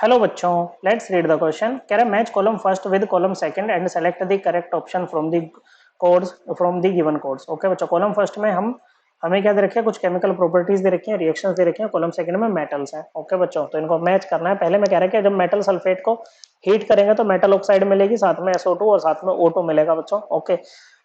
Hello बच्चों, let's read the question. कह रहा है match column first with column second and select the correct option from the given codes. Okay बच्चों, column first में हमें क्या दे रखे हैं, कुछ केमिकल प्रॉपर्टीज दे रखी हैं, रिएक्शंस दे रखे हैं। कॉलम सेकंड में मेटल्स हैं। ओके बच्चों, तो इनको मैच करना है। पहले मैं कह रहा है कि जब मेटल सल्फेट को हीट करेंगे तो मेटल ऑक्साइड मिलेगी, साथ में SO2 और साथ में O2 मिलेगा बच्चों। ओके,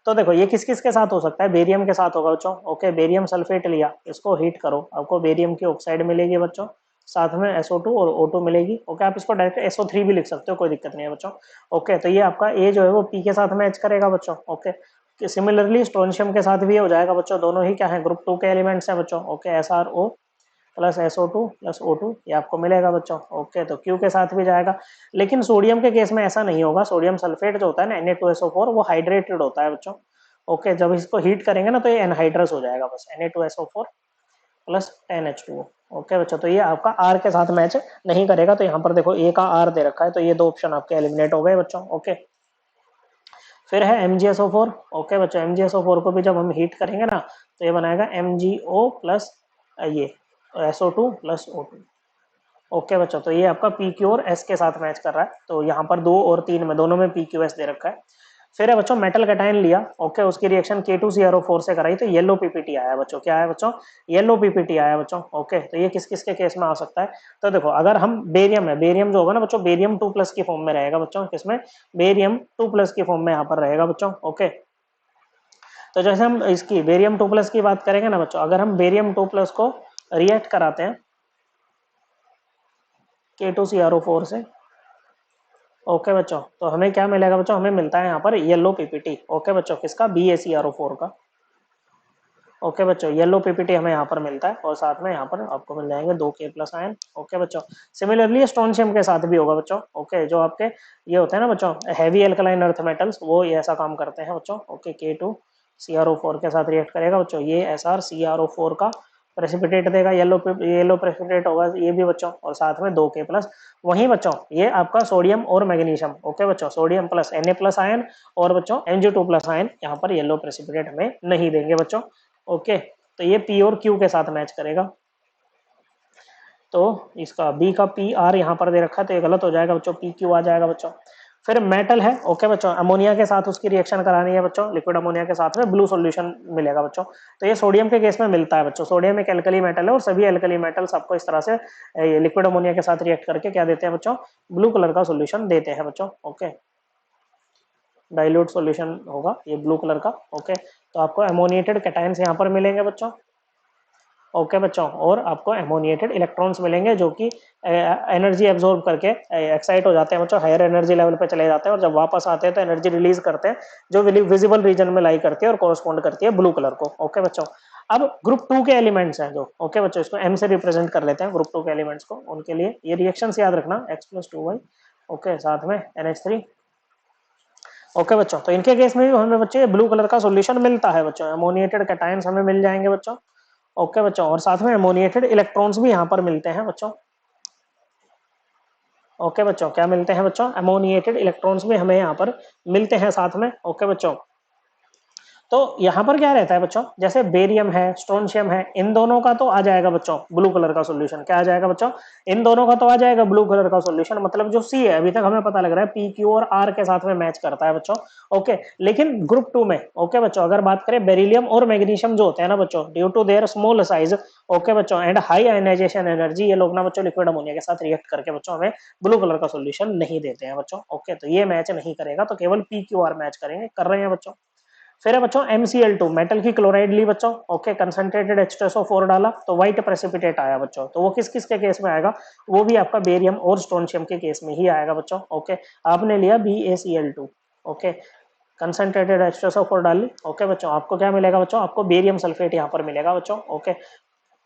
तो देखो ये किस किस के साथ हो सकता है, बेरियम के साथ होगा बच्चों। ओके, बेरियम सल्फेट लिया, इसको हीट करो, आपको बेरियम की ऑक्साइड मिलेगी बच्चों, साथ में SO2 और O2 मिलेगी। ओके, आप इसको डायरेक्ट SO3 भी लिख सकते हो, कोई दिक्कत नहीं है बच्चों। ओके, तो ये आपका A जो है वो P के साथ मैच करेगा बच्चों। ओके, सिमिलरली स्ट्रोंशियम के साथ भी ये हो जाएगा बच्चों, दोनों ही क्या है, ग्रुप 2 के एलिमेंट्स हैं बच्चों। Okay, SRO plus SO2 plus O2 ये आपको मिलेगा बच्चों। ओके, तो Q के साथ भी जाएगा। लेकिन सोडियम के केस में ऐसा नहीं होगा। सोडियम सल्फेट जो होता है ना, Na2SO4, वो हाइड्रेटेड होता है बच्चों। ओके, जब इसको हीट करेंगे ना तो ये एनहाइड्रस हो जाएगा बस, Na2SO4 प्लस NH2O। ओके बच्चों, तो ये आपका R के साथ मैच नहीं करेगा। तो यहाँ पर देखो A का R दे रखा है, तो ये दो ऑप्शन आपके एलिमिनेट हो गए बच्चों। ओके, फिर है MgSO4। ओके बच्चों, MgSO4 को भी जब हम हीट करेंगे ना तो ये बनाएगा MgO प्लस ये SO2 प्लस O2। ओके बच्चों, तो ये आपका PQ और S के साथ मैच कर रहा है। तो यहाँ पर 2 और 3 में दोनों में PQS दे रखा है। फिर है बच्चों मेटल कैटायन लिया। ओके, उसकी रिएक्शन K2CrO4 से कराई तो येलो पीपीटी आया बच्चों। क्या आया बच्चों? येलो पीपीटी आया बच्चों। ओके, तो ये किस किस के केस में आ सकता है? तो देखो, अगर हम बेरियम है, बेरियम जो होगा ना बच्चों, बेरियम 2+ की फॉर्म में रहेगा बच्चों। किसमें? बेरियम 2+ की फॉर्म में यहाँ पर रहेगा बच्चों। ओके, तो जैसे हम इसकी बेरियम 2+ की बात करेंगे ना बच्चों, अगर हम बेरियम 2+ को रिएक्ट कराते हैं K2CrO4 से, ओके बच्चों, तो हमें क्या मिलेगा बच्चों? हमें मिलता है यहाँ पर येलो पीपीटी। ओके बच्चों, किसका? BaCrO4 का। ओके बच्चों, येलो पीपीटी हमें यहाँ पर मिलता है और साथ में यहाँ पर आपको मिल जाएंगे 2K+ आयन। ओके बच्चों, सिमिलरली स्ट्रोंशियम के साथ भी होगा बच्चों। ओके, जो आपके ये होते हैं ना बच्चों, हैवी एल्कलाइन अर्थ मेटल्स, वो ये ऐसा काम करते हैं बच्चों। ओके, K2CrO4 के साथ रिएक्ट करेगा बच्चों, ये SrCrO4 का प्रेसिपिटेट देगा, येलो प्रेसिपिटेट होगा ये भी बच्चों, और साथ में 2K+। वहीं बच्चों ये आपका सोडियम और मैग्नीशियम। ओके बच्चों, सोडियम प्लस Na+ आयन और बच्चों Mg2+ आयन यहाँ पर येलो प्रेसिपिटेट हमें नहीं देंगे बच्चों। ओके, तो ये P और Q के साथ मैच करेगा। तो इसका B का PR यहाँ पर दे रखा है, तो ये गलत हो जाएगा बच्चों, PQ आ जाएगा बच्चों। फिर मेटल है। ओके बच्चों, अमोनिया के साथ उसकी रिएक्शन करानी है बच्चों, लिक्विड अमोनिया के साथ में ब्लू सॉल्यूशन मिलेगा बच्चों। तो ये सोडियम के केस में मिलता है बच्चों। सोडियम एक एल्कली मेटल है और सभी एल्कली मेटल्स आपको इस तरह से लिक्विड अमोनिया के साथ रिएक्ट करके क्या देते हैं बच्चों? ब्लू कलर का सोल्यूशन देते हैं बच्चों। ओके, डाइल्यूट सॉल्यूशन होगा ये ब्लू कलर का। ओके, तो आपको अमोनिएटेड कैटायंस यहाँ पर मिलेंगे बच्चों। ओके बच्चों, और आपको एमोनिएटेड इलेक्ट्रॉन्स मिलेंगे जो कि एनर्जी एब्जॉर्ब करके एक्साइट हो जाते हैं बच्चों, हायर एनर्जी लेवल पे चले जाते हैं और जब वापस आते हैं तो एनर्जी रिलीज करते हैं जो विजिबल रीजन में लाई करती है और कॉरस्पॉन्ड करती है ब्लू कलर को। ओके बच्चों, अब ग्रुप 2 के एलिमेंट्स हैं जो, ओके बच्चों, इसको M से रिप्रेजेंट कर लेते हैं ग्रुप 2 के एलिमेंट्स को। उनके लिए ये रिएक्शंस याद रखना, X+2Y। ओके, साथ में NH3। ओके बच्चों, तो इनके केस में भी हमें बच्चे ब्लू कलर का सॉल्यूशन मिलता है बच्चों, अमोनिएटेड कैटायंस हमें मिल जाएंगे बच्चों। ओके बच्चों, और साथ में अमोनिएटेड इलेक्ट्रॉन्स भी यहाँ पर मिलते हैं बच्चों। ओके बच्चों, क्या मिलते हैं बच्चों? अमोनिएटेड इलेक्ट्रॉन्स भी हमें यहाँ पर मिलते हैं साथ में। ओके बच्चों, तो यहाँ पर क्या रहता है बच्चों, जैसे बेरियम है, स्ट्रोंशियम है, इन दोनों का तो आ जाएगा बच्चों ब्लू कलर का सॉल्यूशन। क्या आ जाएगा बच्चों? इन दोनों का तो आ जाएगा ब्लू कलर का सॉल्यूशन। मतलब जो C है, अभी तक हमें पता लग रहा है PQ और R के साथ में मैच करता है बच्चों। ओके, लेकिन ग्रुप 2 में, ओके बच्चों, अगर बात करें बेरिलियम और मैग्नीशियम जो होते हैं ना बच्चों, due to their small size, okay बच्चों, एंड हाई आयनाइजेशन एनर्जी, ये लोग ना बच्चों लिक्विड अमोनिया के साथ रिएक्ट करके बच्चों हमें ब्लू कलर का सॉल्यूशन नहीं देते हैं बच्चों। ओके, तो ये मैच नहीं करेगा, तो केवल PQR मैच करेंगे, कर रहे हैं बच्चों। फिर है बच्चों MCl2, मेटल की क्लोराइड ली बच्चों। ओके, कंसंट्रेटेड H2SO4 डाला तो व्हाइट प्रेसिपिटेट आया बच्चों। तो वो किस किस के केस में आएगा? वो भी आपका बेरियम और स्ट्रोंशियम के केस में ही आएगा बच्चों। ओके, आपने लिया BaCl2। ओके, कंसंट्रेटेड H2SO4 डाली। ओके बच्चों, आपको क्या मिलेगा बच्चों? आपको बेरियम सल्फेट यहाँ पर मिलेगा बच्चों। ओके,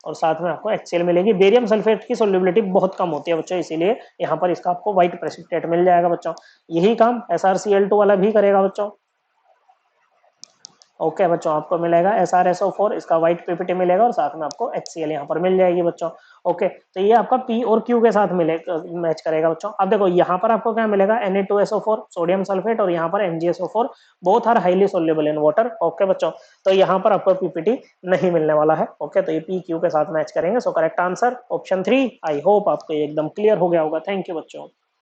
और साथ में आपको HCl मिलेगी। बेरियम सल्फेट की सोल्युबिलिटी बहुत कम होती है बच्चों, इसीलिए यहाँ पर इसका आपको व्हाइट प्रेसिपिटेट मिल जाएगा बच्चों। यही काम SrCl2 वाला भी करेगा बच्चों। ओके बच्चों, आपको मिलेगा SrSO4, इसका व्हाइट पीपीटी मिलेगा और साथ में आपको HCl यहाँ पर मिल जाएगी बच्चों। ओके, तो ये आपका P और Q के साथ मिले मैच करेगा बच्चों। अब देखो यहाँ पर आपको क्या मिलेगा, Na2SO4 सोडियम सल्फेट और यहाँ पर MgSO4, both are highly soluble in water. Okay बच्चों, तो यहाँ पर आपको पीपीटी नहीं मिलने वाला है। ओके, तो ये P Q के साथ मैच करेंगे। So correct answer option 3। I hope आपको ये एकदम क्लियर हो गया होगा। थैंक यू बच्चों।